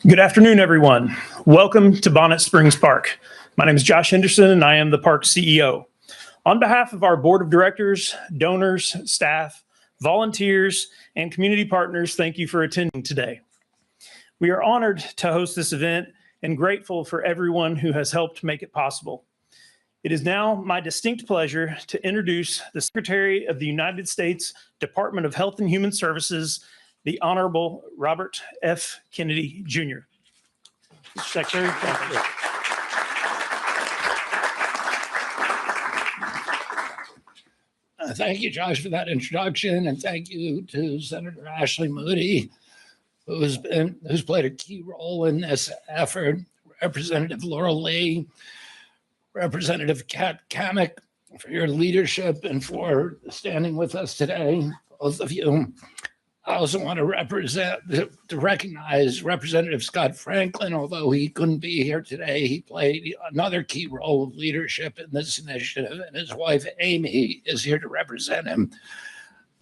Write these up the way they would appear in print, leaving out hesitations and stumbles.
Good afternoon, everyone. Welcome to Bonnet Springs Park. My name is Josh Henderson, and I am the park CEO. On behalf of our board of directors, donors, staff, volunteers, and community partners, thank you for attending today. We are honored to host this event and grateful for everyone who has helped make it possible. It is now my distinct pleasure to introduce the Secretary of the United States Department of Health and Human Services, the Honorable Robert F. Kennedy Jr. Mr. Secretary, thank you. Thank you, Josh, for that introduction, and thank you to Senator Ashley Moody, who's played a key role in this effort, Representative Laurel Lee, Representative Kat Kamek, for your leadership and for standing with us today, both of you. I also want to recognize Representative Scott Franklin. Although he couldn't be here today, he played another key role of leadership in this initiative, and his wife, Amy, is here to represent him.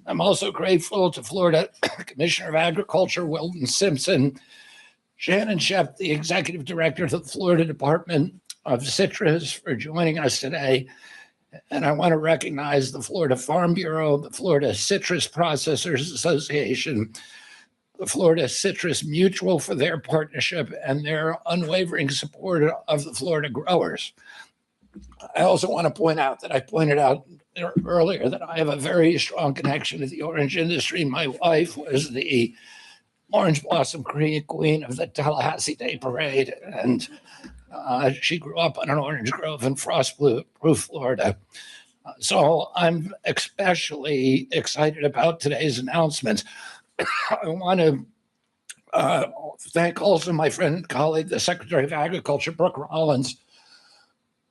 I'm also grateful to Florida Commissioner of Agriculture, Weldon Simpson, Shannon Shepp, the Executive Director of the Florida Department of Citrus, for joining us today. And I want to recognize the Florida Farm Bureau, the Florida Citrus Processors Association, the Florida Citrus Mutual for their partnership and their unwavering support of the Florida growers. I also want to point out that I pointed out earlier that I have a very strong connection to the orange industry. My wife was the Orange Blossom Queen of the Tallahassee Day Parade, and she grew up on an orange grove in Frostproof, Florida. So I'm especially excited about today's announcement. I want to thank also my friend and colleague, the Secretary of Agriculture, Brooke Rollins,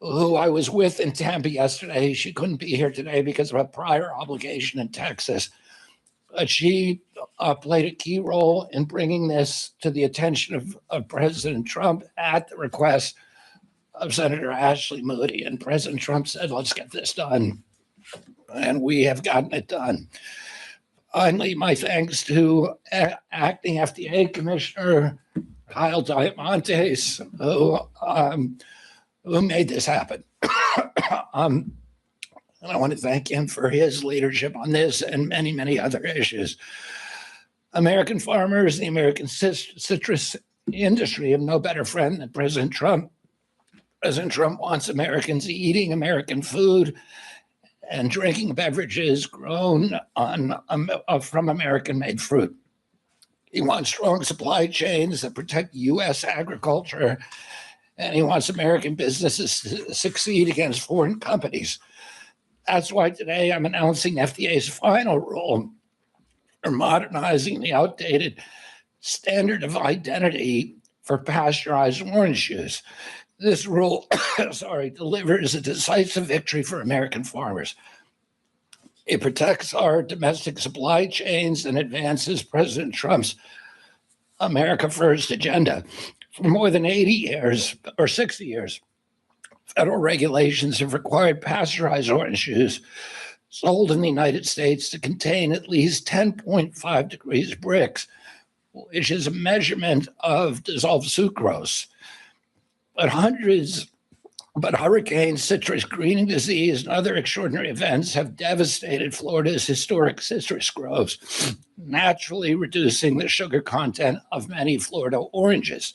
who I was with in Tampa yesterday. She couldn't be here today because of a prior obligation in Texas. But she played a key role in bringing this to the attention of President Trump at the request of Senator Ashley Moody. And President Trump said, let's get this done. And we have gotten it done. Finally, my thanks to Acting FDA Commissioner Kyle Diamantes, who made this happen. And I want to thank him for his leadership on this and many, many other issues. American farmers, the American citrus industry have no better friend than President Trump. President Trump wants Americans eating American food and drinking beverages grown from American-made fruit. He wants strong supply chains that protect U.S. agriculture, and he wants American businesses to succeed against foreign companies. That's why today I'm announcing FDA's final rule for modernizing the outdated standard of identity for pasteurized orange juice. This rule, delivers a decisive victory for American farmers. It protects our domestic supply chains and advances President Trump's America First agenda. For more than 80 years or 60 years, federal regulations have required pasteurized orange juice sold in the United States to contain at least 10.5 degrees Brix, which is a measurement of dissolved sucrose. But hurricanes, citrus greening disease, and other extraordinary events have devastated Florida's historic citrus groves, naturally reducing the sugar content of many Florida oranges.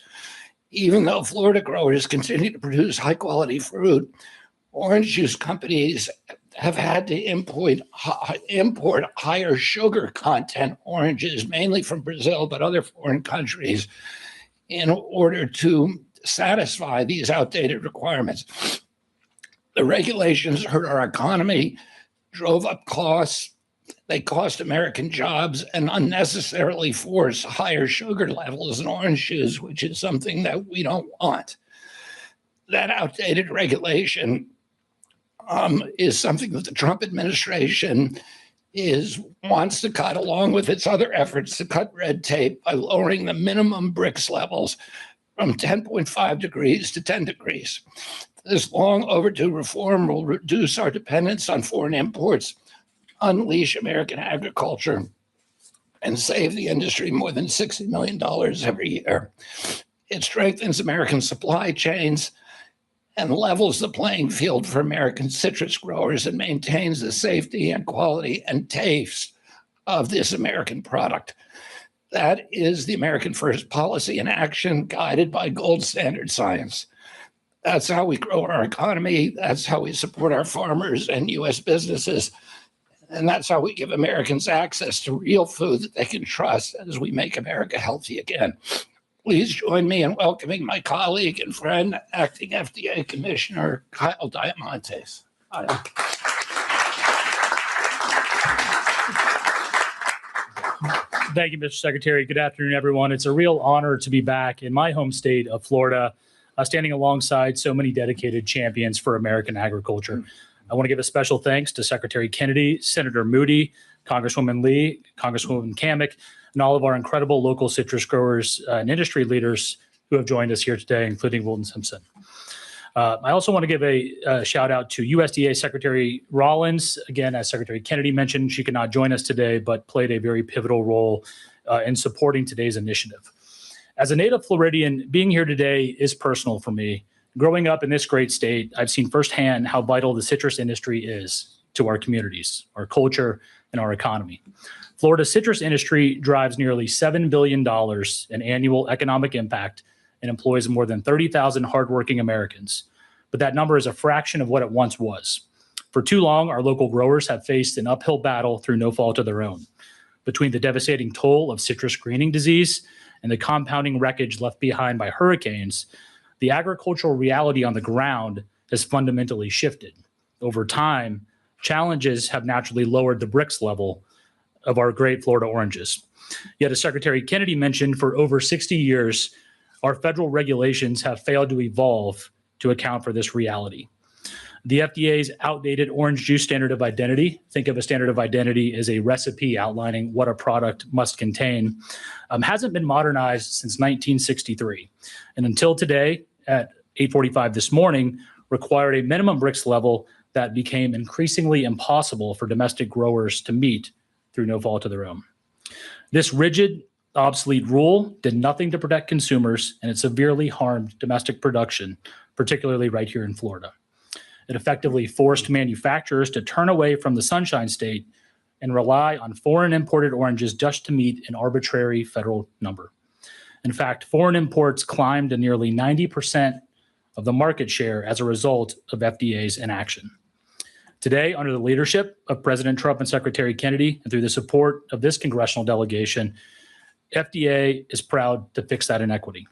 Even though Florida growers continue to produce high-quality fruit, orange juice companies have had to import higher sugar content oranges, mainly from Brazil, but other foreign countries, in order to satisfy these outdated requirements. The regulations hurt our economy, drove up costs, they cost American jobs, and unnecessarily force higher sugar levels in orange juice, which is something that we don't want. That outdated regulation is something that the Trump administration wants to cut, along with its other efforts to cut red tape by lowering the minimum Brix levels from 10.5 degrees to 10 degrees. This long overdue reform will reduce our dependence on foreign imports, unleash American agriculture, and save the industry more than $60 million every year. It strengthens American supply chains and levels the playing field for American citrus growers and maintains the safety and quality and taste of this American product. That is the American First policy in action, guided by gold standard science. That's how we grow our economy. That's how we support our farmers and U.S. businesses. And that's how we give Americans access to real food that they can trust as we make America healthy again. Please join me in welcoming my colleague and friend, Acting FDA Commissioner Kyle Diamantes. Thank you, Mr. Secretary. Good afternoon, everyone. It's a real honor to be back in my home state of Florida, standing alongside so many dedicated champions for American agriculture. I want to give a special thanks to Secretary Kennedy, Senator Moody, Congresswoman Lee, Congresswoman Kamek, and all of our incredible local citrus growers and industry leaders who have joined us here today, including Wilton Simpson. I also want to give a shout out to USDA Secretary Rollins. Again, as Secretary Kennedy mentioned, she could not join us today, but played a very pivotal role in supporting today's initiative. As a native Floridian, being here today is personal for me. Growing up in this great state, I've seen firsthand how vital the citrus industry is to our communities, our culture, and our economy. Florida's citrus industry drives nearly $7 billion in annual economic impact and employs more than 30,000 hardworking Americans. But that number is a fraction of what it once was. For too long, our local growers have faced an uphill battle through no fault of their own. Between the devastating toll of citrus greening disease and the compounding wreckage left behind by hurricanes, the agricultural reality on the ground has fundamentally shifted. Over time, challenges have naturally lowered the bricks level of our great Florida oranges. Yet, as Secretary Kennedy mentioned, for over 60 years, our federal regulations have failed to evolve to account for this reality. The FDA's outdated orange juice standard of identity, think of a standard of identity as a recipe outlining what a product must contain, hasn't been modernized since 1963. And until today, at 8:45 this morning, required a minimum bricks level that became increasingly impossible for domestic growers to meet through no fault of their own. This rigid, obsolete rule did nothing to protect consumers, and it severely harmed domestic production, particularly right here in Florida. It effectively forced manufacturers to turn away from the Sunshine State and rely on foreign imported oranges just to meet an arbitrary federal number. In fact, foreign imports climbed to nearly 90% of the market share as a result of FDA's inaction. Today, under the leadership of President Trump and Secretary Kennedy, and through the support of this congressional delegation, FDA is proud to fix that inequity.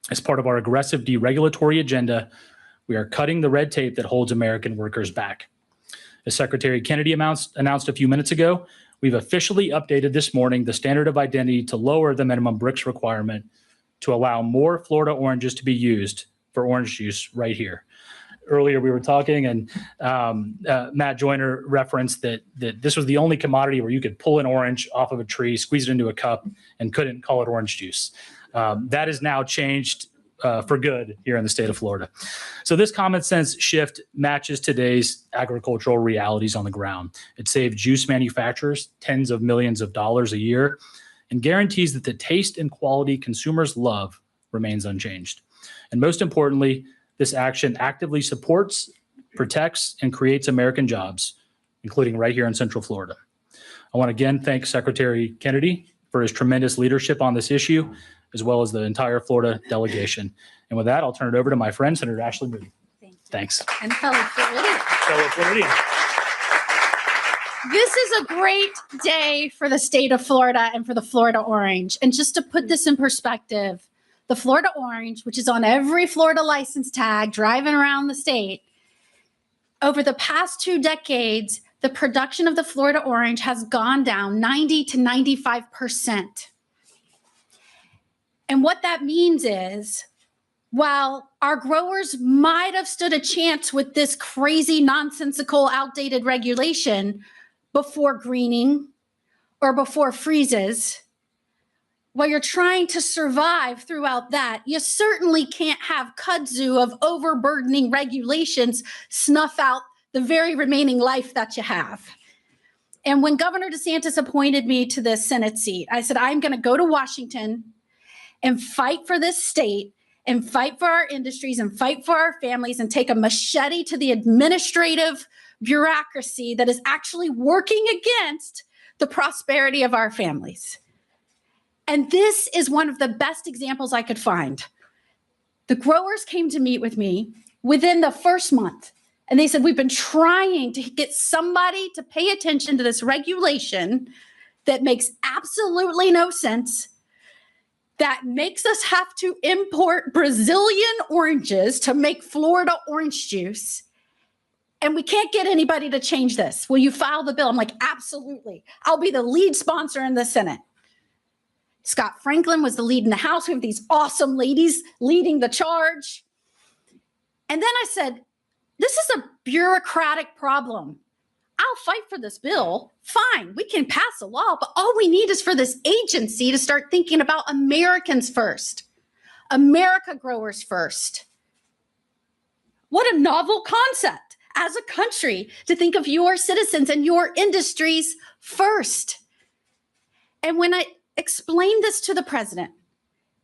As part of our aggressive deregulatory agenda, we are cutting the red tape that holds American workers back. As Secretary Kennedy announced a few minutes ago, we've officially updated this morning the standard of identity to lower the minimum bricks requirement to allow more Florida oranges to be used for orange juice right here. Earlier we were talking, and Matt Joyner referenced that this was the only commodity where you could pull an orange off of a tree, squeeze it into a cup, and couldn't call it orange juice. That is now changed for good here in the state of Florida. So this common sense shift matches today's agricultural realities on the ground. It saves juice manufacturers tens of millions of dollars a year and guarantees that the taste and quality consumers love remains unchanged. And most importantly, this action actively supports, protects, and creates American jobs, including right here in Central Florida. I want to again thank Secretary Kennedy for his tremendous leadership on this issue, as well as the entire Florida delegation. And with that, I'll turn it over to my friend, Senator Ashley Moody. Thanks. And fellow Floridians. Fellow Floridians. This is a great day for the state of Florida and for the Florida orange. And just to put this in perspective, the Florida orange, which is on every Florida license tag driving around the state, over the past 2 decades, the production of the Florida orange has gone down 90 to 95%. And what that means is, while our growers might have stood a chance with this crazy, nonsensical, outdated regulation before greening or before freezes, while you're trying to survive throughout that, you certainly can't have kudzu of overburdening regulations snuff out the very remaining life that you have. And when Governor DeSantis appointed me to the Senate seat, I said, I'm going to go to Washington and fight for this state and fight for our industries and fight for our families and take a machete to the administrative bureaucracy that is actually working against the prosperity of our families. And this is one of the best examples I could find. The growers came to meet with me within the first month, and they said, we've been trying to get somebody to pay attention to this regulation that makes absolutely no sense, that makes us have to import Brazilian oranges to make Florida orange juice. And we can't get anybody to change this. Will you file the bill? I'm like, absolutely. I'll be the lead sponsor in the Senate. Scott Franklin was the lead in the House. We have these awesome ladies leading the charge. And then I said, this is a bureaucratic problem. I'll fight for this bill. Fine, we can pass a law, but all we need is for this agency to start thinking about Americans first, America growers first. What a novel concept as a country to think of your citizens and your industries first. And when I explained this to the president,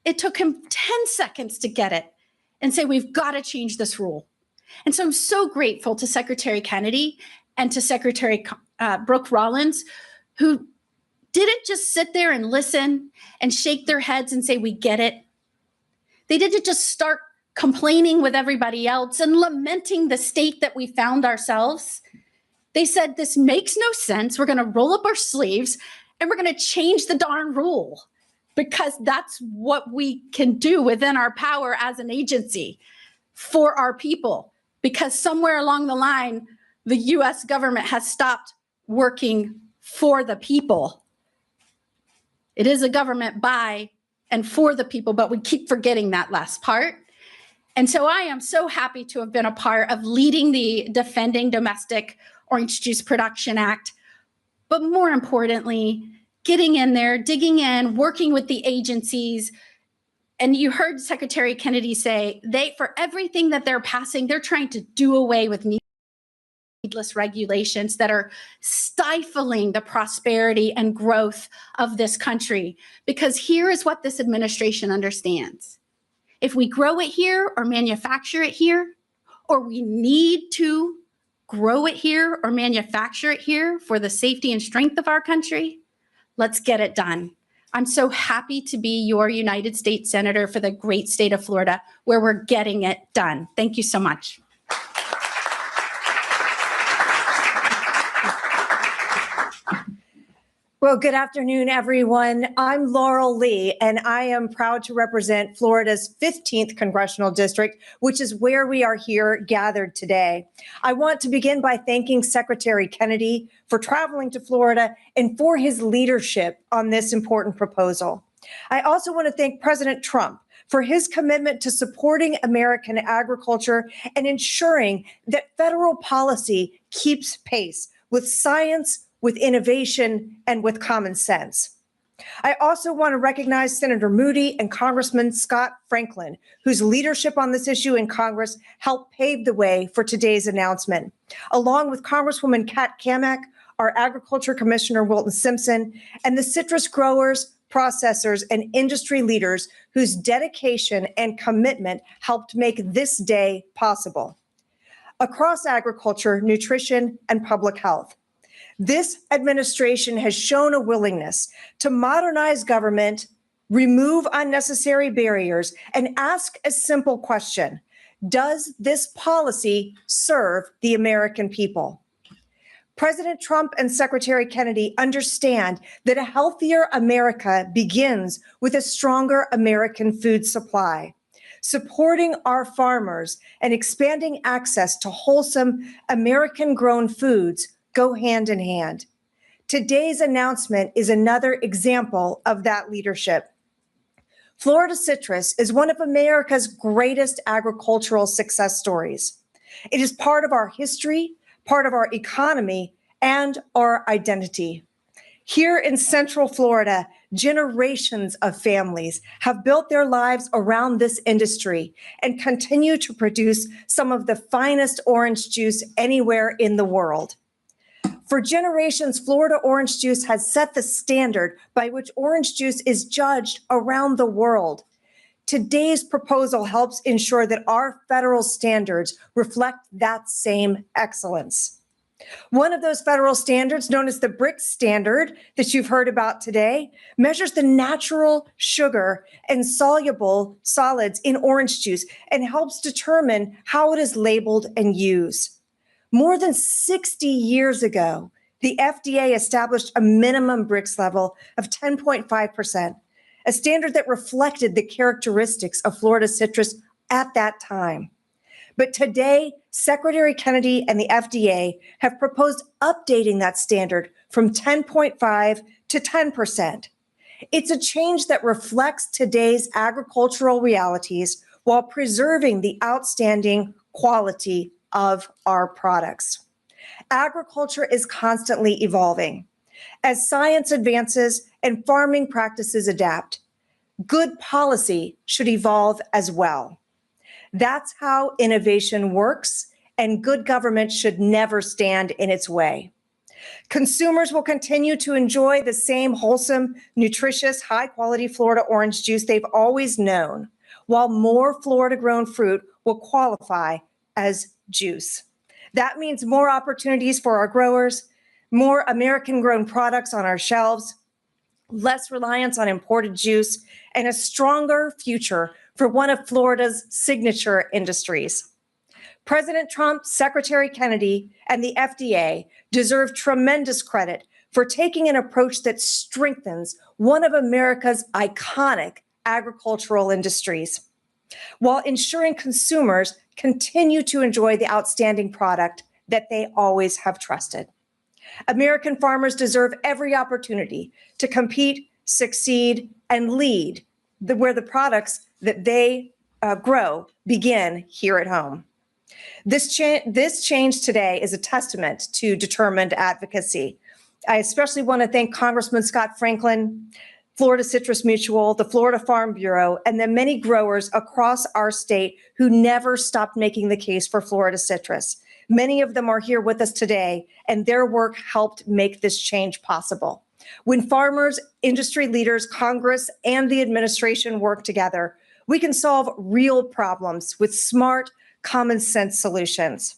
it took him 10 seconds to get it and say, we've got to change this rule. And so I'm so grateful to Secretary Kennedy and to Secretary Brooke Rollins, who didn't just sit there and listen and shake their heads and say, we get it. They didn't just start complaining with everybody else and lamenting the state that we found ourselves. They said, this makes no sense. We're going to roll up our sleeves and we're going to change the darn rule, because that's what we can do within our power as an agency for our people. Because somewhere along the line, the US government has stopped working for the people. It is a government by and for the people, but we keep forgetting that last part. And so I am so happy to have been a part of leading the Defending Domestic Orange Juice Production Act, but more importantly, getting in there, digging in, working with the agencies. And you heard Secretary Kennedy say, for everything that they're passing, they're trying to do away with needless regulations that are stifling the prosperity and growth of this country. Because here is what this administration understands. If we grow it here or manufacture it here, or we need to grow it here or manufacture it here for the safety and strength of our country, let's get it done. I'm so happy to be your United States Senator for the great state of Florida, where we're getting it done. Thank you so much. Well, good afternoon, everyone. I'm Laurel Lee, and I am proud to represent Florida's 15th Congressional District, which is where we are here gathered today. I want to begin by thanking Secretary Kennedy for traveling to Florida and for his leadership on this important proposal. I also want to thank President Trump for his commitment to supporting American agriculture and ensuring that federal policy keeps pace with science, with innovation, and with common sense. I also want to recognize Senator Moody and Congressman Scott Franklin, whose leadership on this issue in Congress helped pave the way for today's announcement, along with Congresswoman Kat Kamak, our Agriculture Commissioner Wilton Simpson, and the citrus growers, processors, and industry leaders whose dedication and commitment helped make this day possible. Across agriculture, nutrition, and public health, this administration has shown a willingness to modernize government, remove unnecessary barriers, and ask a simple question: does this policy serve the American people? President Trump and Secretary Kennedy understand that a healthier America begins with a stronger American food supply. Supporting our farmers and expanding access to wholesome American-grown foods go hand in hand. Today's announcement is another example of that leadership. Florida citrus is one of America's greatest agricultural success stories. It is part of our history, part of our economy, and our identity. Here in Central Florida, generations of families have built their lives around this industry and continue to produce some of the finest orange juice anywhere in the world. For generations, Florida orange juice has set the standard by which orange juice is judged around the world. Today's proposal helps ensure that our federal standards reflect that same excellence. One of those federal standards, known as the BRIC standard that you've heard about today, measures the natural sugar and soluble solids in orange juice and helps determine how it is labeled and used. More than 60 years ago, the FDA established a minimum BRICS level of 10.5%, a standard that reflected the characteristics of Florida citrus at that time. But today, Secretary Kennedy and the FDA have proposed updating that standard from 10.5 to 10%. It's a change that reflects today's agricultural realities while preserving the outstanding quality of our products. Agriculture is constantly evolving. As science advances and farming practices adapt, good policy should evolve as well. That's how innovation works, and good government should never stand in its way. Consumers will continue to enjoy the same wholesome, nutritious, high-quality Florida orange juice they've always known, while more Florida-grown fruit will qualify as juice. That means more opportunities for our growers, more American-grown products on our shelves, less reliance on imported juice, and a stronger future for one of Florida's signature industries. President Trump, Secretary Kennedy, and the FDA deserve tremendous credit for taking an approach that strengthens one of America's iconic agricultural industries, while ensuring consumers continue to enjoy the outstanding product that they always have trusted. American farmers deserve every opportunity to compete, succeed, and lead where the products that they grow begin here at home. This change today is a testament to determined advocacy. I especially want to thank Congressman Scott Franklin, Florida Citrus Mutual, the Florida Farm Bureau, and the many growers across our state who never stopped making the case for Florida citrus. Many of them are here with us today, and their work helped make this change possible. When farmers, industry leaders, Congress, and the administration work together, we can solve real problems with smart, common sense solutions.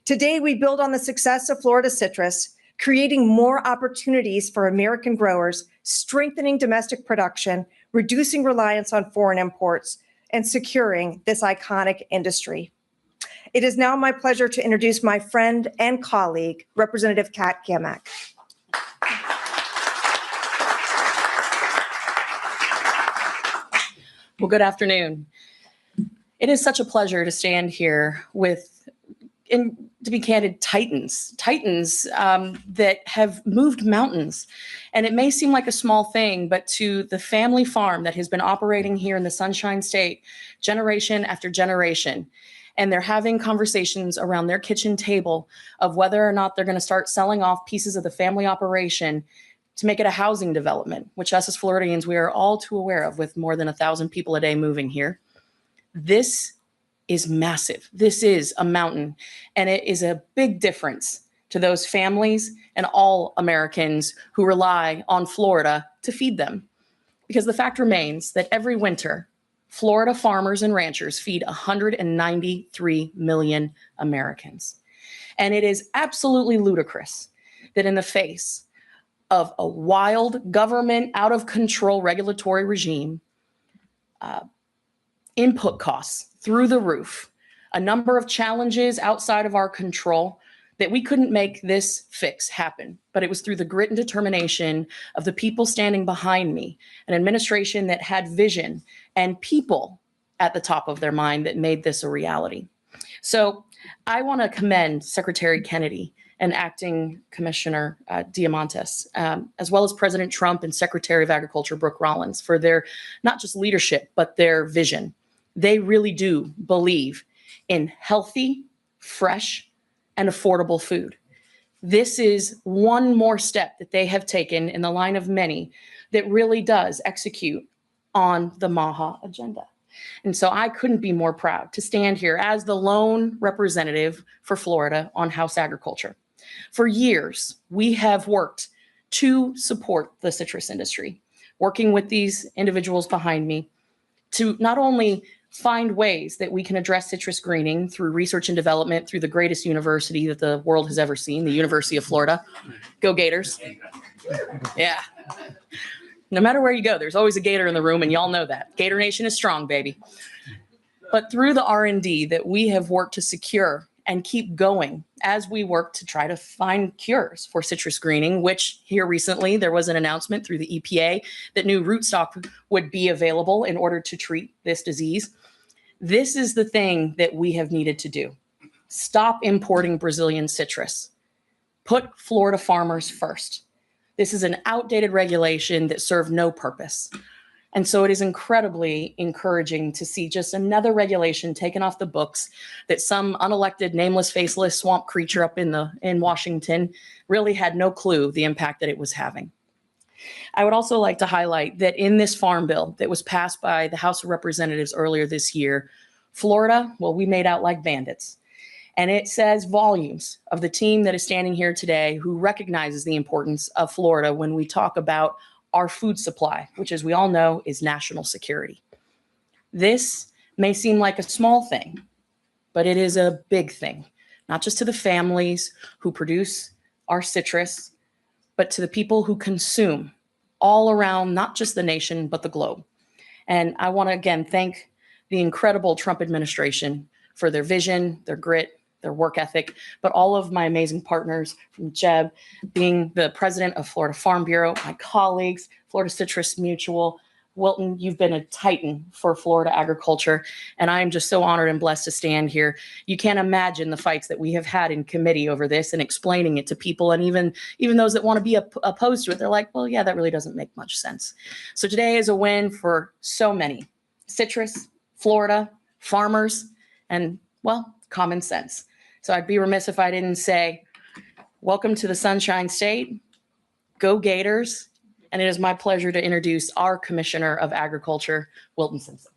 Today, we build on the success of Florida citrus, creating more opportunities for American growers, strengthening domestic production, reducing reliance on foreign imports, and securing this iconic industry. It is now my pleasure to introduce my friend and colleague, Representative Kat Cammack. Well, good afternoon. It is such a pleasure to stand here with, and to be candid, titans that have moved mountains. And it may seem like a small thing, but to the family farm that has been operating here in the Sunshine State generation after generation, and they're having conversations around their kitchen table of whether or not they're going to start selling off pieces of the family operation to make it a housing development, which us as Floridians, we are all too aware of, with more than 1,000 people a day moving here. This is massive. This is a mountain, and it is a big difference to those families and all Americans who rely on Florida to feed them. Because the fact remains that every winter, Florida farmers and ranchers feed 193 million Americans. And it is absolutely ludicrous that in the face of a wild government, out of control regulatory regime, input costs through the roof, a number of challenges outside of our control, that we couldn't make this fix happen. But it was through the grit and determination of the people standing behind me, an administration that had vision and people at the top of their mind that made this a reality. So I want to commend Secretary Kennedy and Acting Commissioner Diamantis, as well as President Trump and Secretary of Agriculture Brooke Rollins, for their not just leadership, but their vision. They really do believe in healthy, fresh, and affordable food. This is one more step that they have taken in the line of many that really does execute on the MAHA agenda. And so I couldn't be more proud to stand here as the lone representative for Florida on House Agriculture. For years, we have worked to support the citrus industry, working with these individuals behind me to not only find ways that we can address citrus greening through research and development through the greatest university that the world has ever seen, the University of Florida. Go Gators. Yeah. No matter where you go, there's always a Gator in the room, and y'all know that. Gator Nation is strong, baby. But through the R&D that we have worked to secure and keep going as we work to try to find cures for citrus greening, which here recently there was an announcement through the EPA that new rootstock would be available in order to treat this disease. This is the thing that we have needed to do. Stop importing Brazilian citrus. Put Florida farmers first. This is an outdated regulation that served no purpose. And so it is incredibly encouraging to see just another regulation taken off the books that some unelected, nameless, faceless swamp creature up in Washington really had no clue the impact that it was having. I would also like to highlight that in this farm bill that was passed by the House of Representatives earlier this year, Florida, well, we made out like bandits. And it says volumes of the team that is standing here today who recognizes the importance of Florida when we talk about our food supply, which, as we all know, is national security. This may seem like a small thing, but it is a big thing, not just to the families who produce our citrus, but to the people who consume all around, not just the nation, but the globe. And I want to, again, thank the incredible Trump administration for their vision, their grit, their work ethic, but all of my amazing partners, from Jeb, being the president of Florida Farm Bureau, my colleagues, Florida Citrus Mutual. Wilton, you've been a titan for Florida agriculture, and I am just so honored and blessed to stand here. You can't imagine the fights that we have had in committee over this and explaining it to people, and even those that want to be opposed to it, they're like, well, yeah, that really doesn't make much sense. So today is a win for so many. Citrus, Florida, farmers, and, well, common sense. So I'd be remiss if I didn't say, welcome to the Sunshine State. Go Gators. And it is my pleasure to introduce our Commissioner of Agriculture, Wilton Simpson.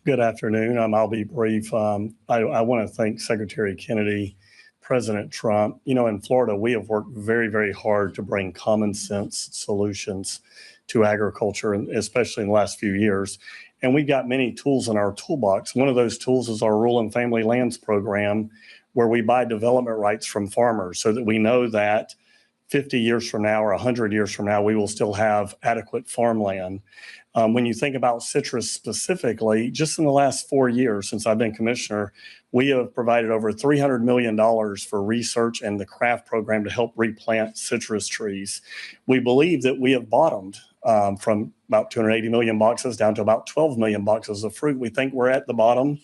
Good afternoon. I'll be brief. I want to thank Secretary Kennedy, President Trump. You know, in Florida, we have worked very, very hard to bring common sense solutions to agriculture, and especially in the last few years. And we've got many tools in our toolbox. One of those tools is our Rural and Family Lands Program, where we buy development rights from farmers so that we know that 50 years from now or 100 years from now, we will still have adequate farmland. When you think about citrus specifically, just in the last 4 years since I've been commissioner, we have provided over $300 million for research and the craft program to help replant citrus trees. We believe that we have bottomed from about 280 million boxes down to about 12 million boxes of fruit. We think we're at the bottom.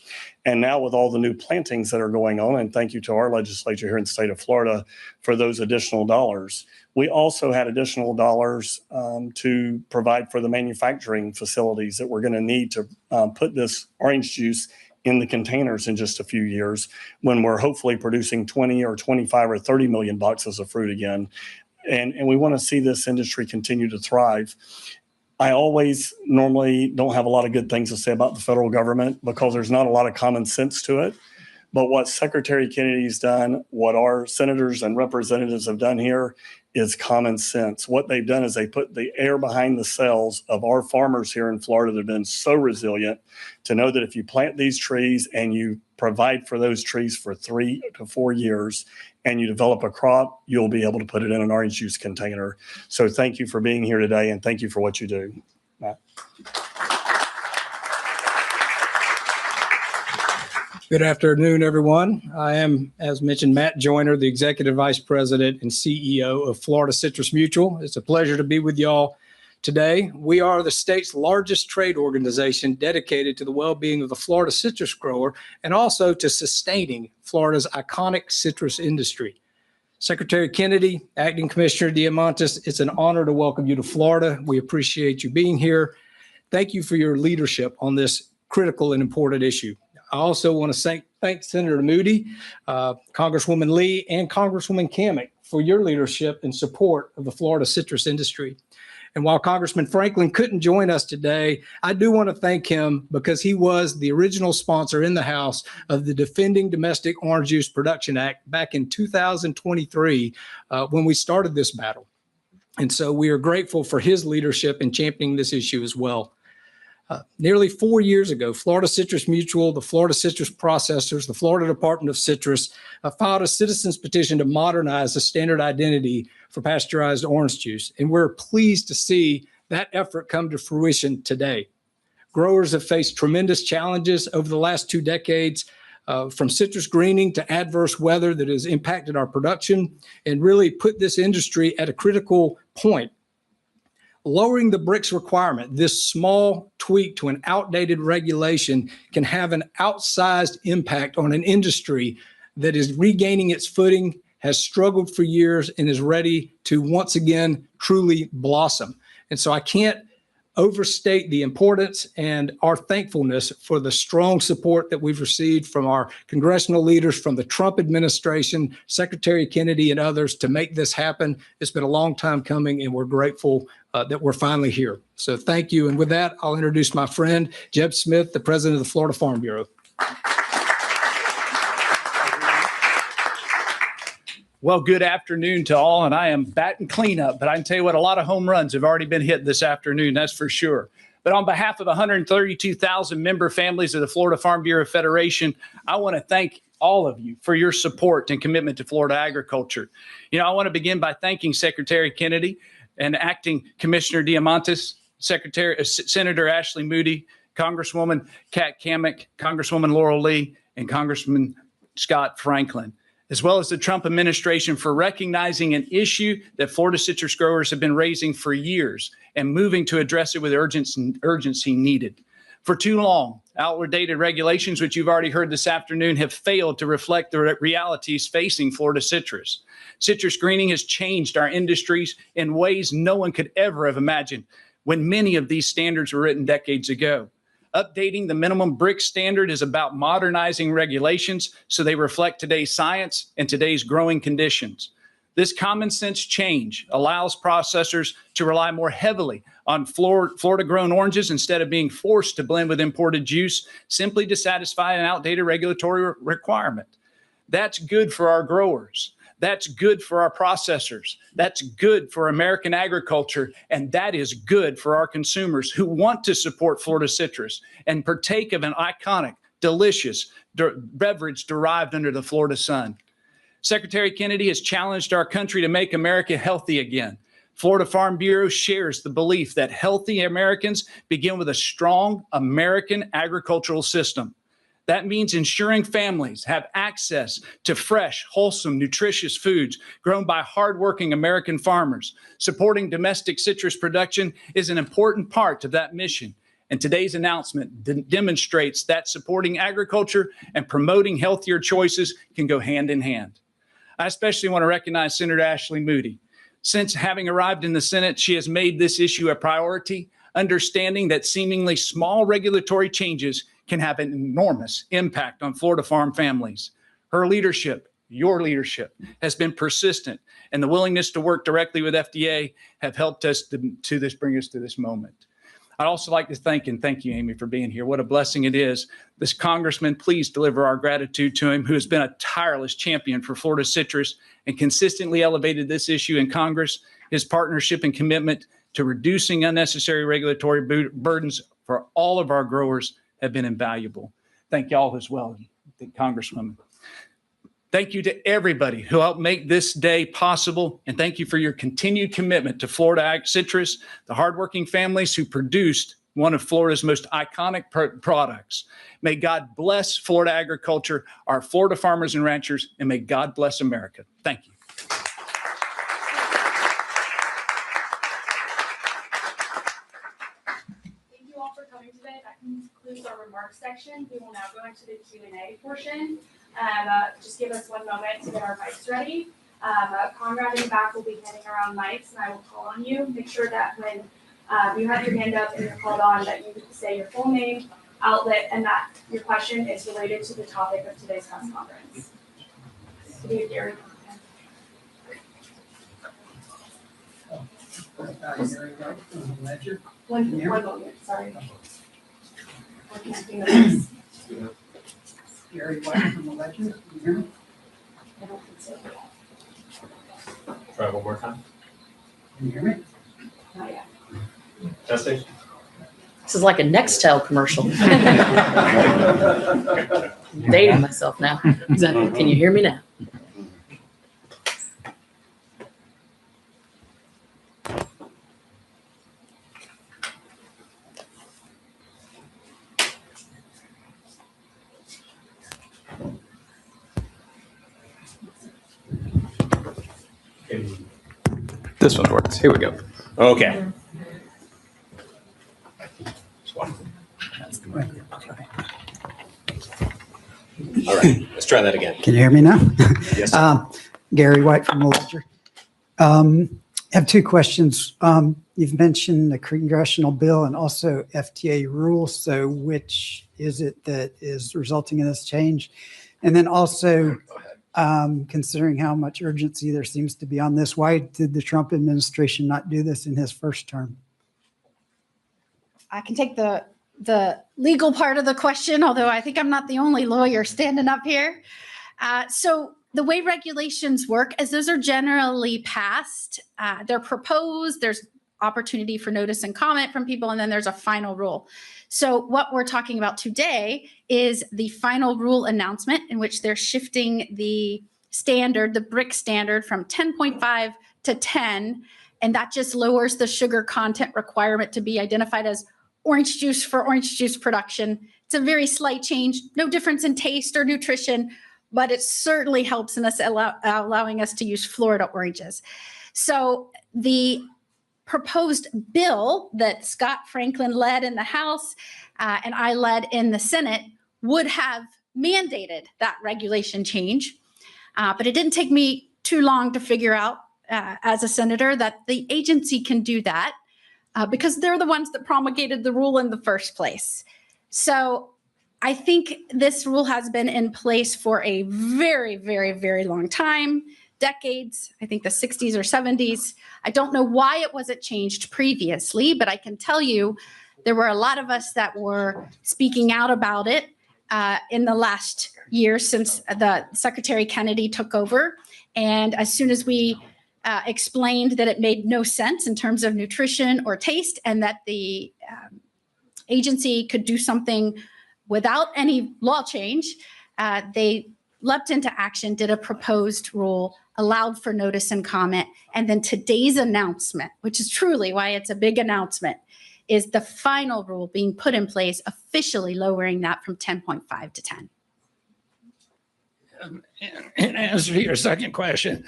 And now with all the new plantings that are going on, and thank you to our legislature here in the state of Florida for those additional dollars. We also had additional dollars to provide for the manufacturing facilities that we're going to need to put this orange juice in the containers in just a few years when we're hopefully producing 20 or 25 or 30 million boxes of fruit again. And we want to see this industry continue to thrive. I always normally don't have a lot of good things to say about the federal government because there's not a lot of common sense to it. But what Secretary Kennedy's done, what our senators and representatives have done here is common sense. What they've done is they put the air behind the sails of our farmers here in Florida that have been so resilient to know that if you plant these trees and you provide for those trees for 3 to 4 years and you develop a crop, you'll be able to put it in an orange juice container. So thank you for being here today and thank you for what you do. Matt. Good afternoon, everyone. I am, as mentioned, Matt Joyner, the Executive Vice President and CEO of Florida Citrus Mutual. It's a pleasure to be with y'all today. We are the state's largest trade organization dedicated to the well-being of the Florida citrus grower and also to sustaining Florida's iconic citrus industry. Secretary Kennedy, Acting Commissioner Diamantis, it's an honor to welcome you to Florida. We appreciate you being here. Thank you for your leadership on this critical and important issue. I also want to thank Senator Moody, Congresswoman Lee, and Congresswoman Kammick for your leadership and support of the Florida citrus industry. And while Congressman Franklin couldn't join us today, I do want to thank him because he was the original sponsor in the House of the Defending Domestic Orange Juice Production Act back in 2023 when we started this battle. And so we are grateful for his leadership in championing this issue as well. Nearly 4 years ago, Florida Citrus Mutual, the Florida Citrus Processors, the Florida Department of Citrus filed a citizens petition to modernize the standard identity for pasteurized orange juice. And we're pleased to see that effort come to fruition today. Growers have faced tremendous challenges over the last 2 decades, from citrus greening to adverse weather that has impacted our production and really put this industry at a critical point. Lowering the BRICS requirement, this small tweak to an outdated regulation, can have an outsized impact on an industry that is regaining its footing, has struggled for years, and is ready to once again truly blossom. And so I can't overstate the importance and our thankfulness for the strong support that we've received from our congressional leaders, from the Trump administration, Secretary Kennedy, and others to make this happen. It's been a long time coming, and we're grateful that we're finally here. So thank you. And with that, I'll introduce my friend, Jeb Smith, the president of the Florida Farm Bureau. Well, good afternoon to all, and I am batting cleanup, but I can tell you what, a lot of home runs have already been hit this afternoon, that's for sure. But on behalf of 132,000 member families of the Florida Farm Bureau Federation, I want to thank all of you for your support and commitment to Florida agriculture. You know, I want to begin by thanking Secretary Kennedy and Acting Commissioner Diamantis, Senator Ashley Moody, Congresswoman Kat Kammick, Congresswoman Laurel Lee, and Congressman Scott Franklin, as well as the Trump administration, for recognizing an issue that Florida citrus growers have been raising for years and moving to address it with urgency needed. For too long, outdated regulations, which you've already heard this afternoon, have failed to reflect the realities facing Florida citrus. Citrus greening has changed our industries in ways no one could ever have imagined when many of these standards were written decades ago. Updating the minimum BRICS standard is about modernizing regulations so they reflect today's science and today's growing conditions. This common sense change allows processors to rely more heavily on Florida-grown oranges instead of being forced to blend with imported juice simply to satisfy an outdated regulatory requirement. That's good for our growers. That's good for our processors. That's good for American agriculture. And that is good for our consumers who want to support Florida citrus and partake of an iconic, delicious beverage derived under the Florida sun. Secretary Kennedy has challenged our country to make America healthy again. Florida Farm Bureau shares the belief that healthy Americans begin with a strong American agricultural system. That means ensuring families have access to fresh, wholesome, nutritious foods grown by hardworking American farmers. Supporting domestic citrus production is an important part of that mission. And today's announcement demonstrates that supporting agriculture and promoting healthier choices can go hand in hand. I especially want to recognize Senator Ashley Moody. Since having arrived in the Senate, she has made this issue a priority, understanding that seemingly small regulatory changes can have an enormous impact on Florida farm families. Her leadership, your leadership, has been persistent, and the willingness to work directly with FDA have helped us bring us to this moment. I'd also like to thank you, Amy, for being here. What a blessing it is. This congressman, please deliver our gratitude to him, who has been a tireless champion for Florida citrus and consistently elevated this issue in Congress. His partnership and commitment to reducing unnecessary regulatory burdens for all of our growers have been invaluable. Thank y'all as well, Congresswoman. Thank you to everybody who helped make this day possible. And thank you for your continued commitment to Florida Ag Citrus, the hardworking families who produced one of Florida's most iconic products. May God bless Florida agriculture, our Florida farmers and ranchers, and may God bless America. Thank you. Thank you all for coming today. That concludes our remarks section. We will now go into the Q&A portion. Just give us one moment to get our mics ready. Conrad in the back will be handing around mics, and I will call on you. Make sure that when you have your hand up and you're called on, that you say your full name, outlet, and that your question is related to the topic of today's press conference. Good evening, Gary. One moment, sorry. We're connecting the voice. Gary White from the Ledger. Can you hear me? I don't think so. Try one more time. Can you hear me? Not yet. Testing. This is like a Nextel commercial. Dating myself now. Exactly. Can you hear me now? This one works. Here we go. Okay. All right, let's try that again. Can you hear me now? Yes. Gary White from the Ledger. I have two questions. You've mentioned the congressional bill and also FTA rules. So which is it that is resulting in this change? And then also, considering how much urgency there seems to be on this, why did the Trump administration not do this in his first term? I can take the legal part of the question, although I think I'm not the only lawyer standing up here. So the way regulations work is those are generally passed. They're proposed. There's opportunity for notice and comment from people, and then there's a final rule. So what we're talking about today is the final rule announcement in which they're shifting the standard, the BRIC standard, from 10.5 to 10, and that just lowers the sugar content requirement to be identified as orange juice for orange juice production. It's a very slight change, no difference in taste or nutrition, but it certainly helps in us allowing us to use Florida oranges. So the proposed bill that Scott Franklin led in the House and I led in the Senate would have mandated that regulation change. But it didn't take me too long to figure out as a senator that the agency can do that because they're the ones that promulgated the rule in the first place. So I think this rule has been in place for a very, very, very long time, decades, I think the 60s or 70s. I don't know why it wasn't changed previously, but I can tell you there were a lot of us that were speaking out about it in the last year since the Secretary Kennedy took over. And as soon as we explained that it made no sense in terms of nutrition or taste and that the agency could do something without any law change, they leapt into action, did a proposed rule, allowed for notice and comment. And then today's announcement, which is truly why it's a big announcement, is the final rule being put in place, officially lowering that from 10.5 to 10. In answer to your second question,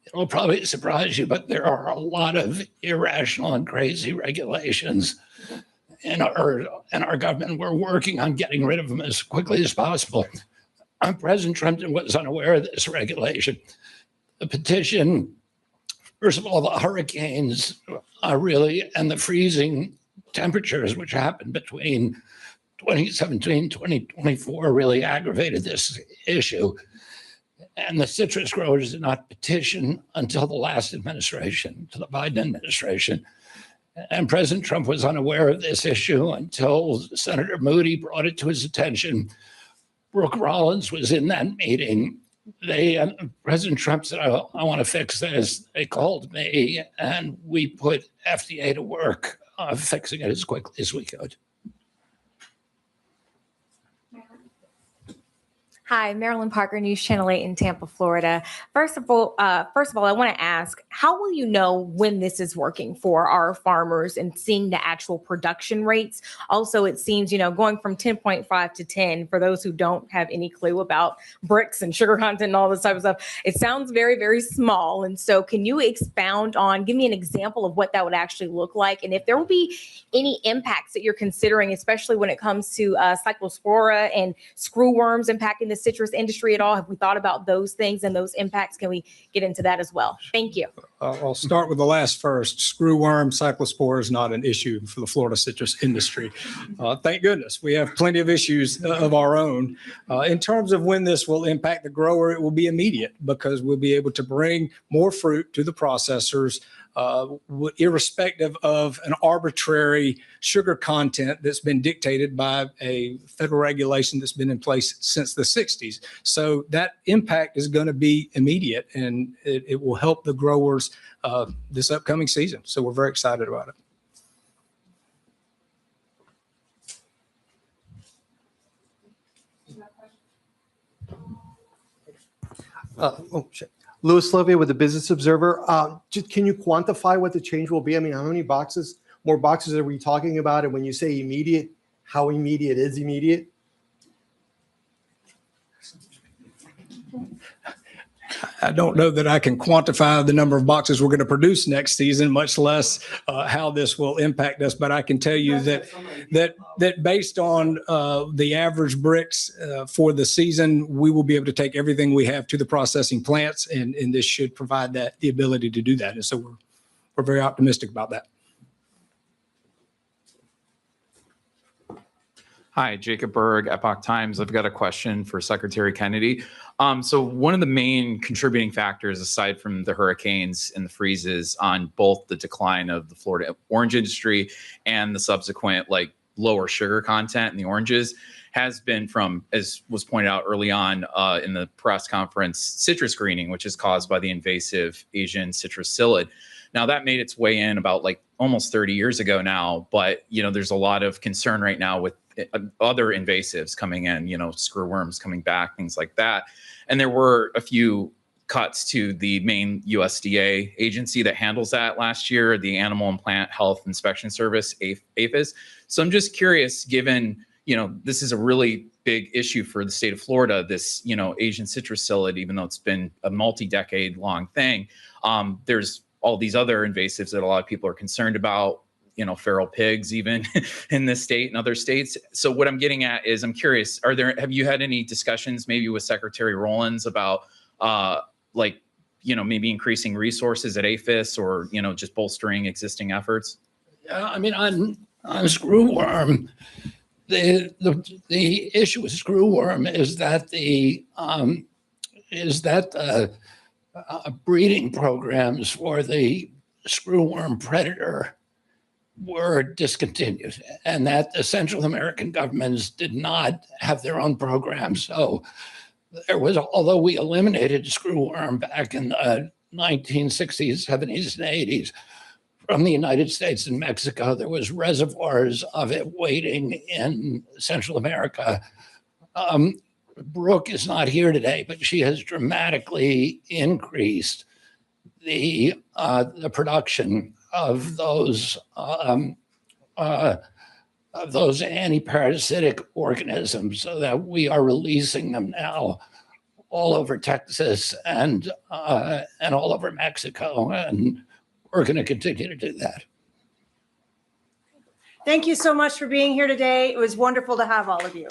it'll probably surprise you, but there are a lot of irrational and crazy regulations in our government. We're working on getting rid of them as quickly as possible. President Trump was unaware of this regulation. The petition, first of all, the hurricanes and the freezing temperatures which happened between 2017 and 2024 really aggravated this issue. And the citrus growers did not petition until the last administration, to the Biden administration. And President Trump was unaware of this issue until Senator Moody brought it to his attention. Brooke Rollins was in that meeting. President Trump said, I want to fix this. They called me, and we put FDA to work fixing it as quickly as we could. Hi, Marilyn Parker, News Channel 8 in Tampa, Florida. First of all, I want to ask, how will you know when this is working for our farmers and seeing the actual production rates? Also, it seems, going from 10.5 to 10, for those who don't have any clue about bricks and sugar content and all this type of stuff, it sounds very, very small. And so can you expound on, give me an example of what that would actually look like? And if there will be any impacts that you're considering, especially when it comes to cyclospora and screwworms impacting the citrus industry at all? Have we thought about those things and those impacts? Can we get into that as well? Thank you. I'll start with the last first. Screwworm, cyclospore is not an issue for the Florida citrus industry. Thank goodness. We have plenty of issues of our own. In terms of when this will impact the grower, it will be immediate because we'll be able to bring more fruit to the processors, irrespective of an arbitrary sugar content that's been dictated by a federal regulation that's been in place since the 60s. So that impact is going to be immediate, and it will help the growers this upcoming season. So we're very excited about it. Louis Lovia with the Business Observer. Can you quantify what the change will be? I mean, how many more boxes are we talking about? And when you say immediate, how immediate is immediate? I don't know that I can quantify the number of boxes we're going to produce next season, much less how this will impact us. But I can tell you that based on the average bricks for the season, we will be able to take everything we have to the processing plants, and this should provide the ability to do that. And so we're very optimistic about that. Hi, Jacob Berg, Epoch Times. I've got a question for Secretary Kennedy. So one of the main contributing factors, aside from the hurricanes and the freezes, on both the decline of the Florida orange industry and the subsequent lower sugar content in the oranges, has been from, as was pointed out early on in the press conference, citrus greening, which is caused by the invasive Asian citrus psyllid. Now that made its way in about almost 30 years ago now, but there's a lot of concern right now with other invasives coming in, screwworms coming back, things like that. And there were a few cuts to the main USDA agency that handles that last year, the Animal and Plant Health Inspection Service, APHIS. So I'm just curious, given, this is a really big issue for the state of Florida, this, Asian citrus psyllid, even though it's been a multi-decade long thing, there's all these other invasives that a lot of people are concerned about, feral pigs even in this state and other states. So what I'm getting at is, I'm curious, have you had any discussions maybe with Secretary Rollins about maybe increasing resources at APHIS or, just bolstering existing efforts? Yeah, I mean, on screwworm, the issue with screwworm is that breeding programs for the screwworm predator were discontinued, and that the Central American governments did not have their own programs. So there was, although we eliminated screwworm back in the 1960s, 70s, and 80s from the United States and Mexico, there was reservoirs of it waiting in Central America. Brooke is not here today, but she has dramatically increased the production of those anti-parasitic organisms, so that we are releasing them now all over Texas and all over Mexico, and we're going to continue to do that. Thank you so much for being here today. It was wonderful to have all of you.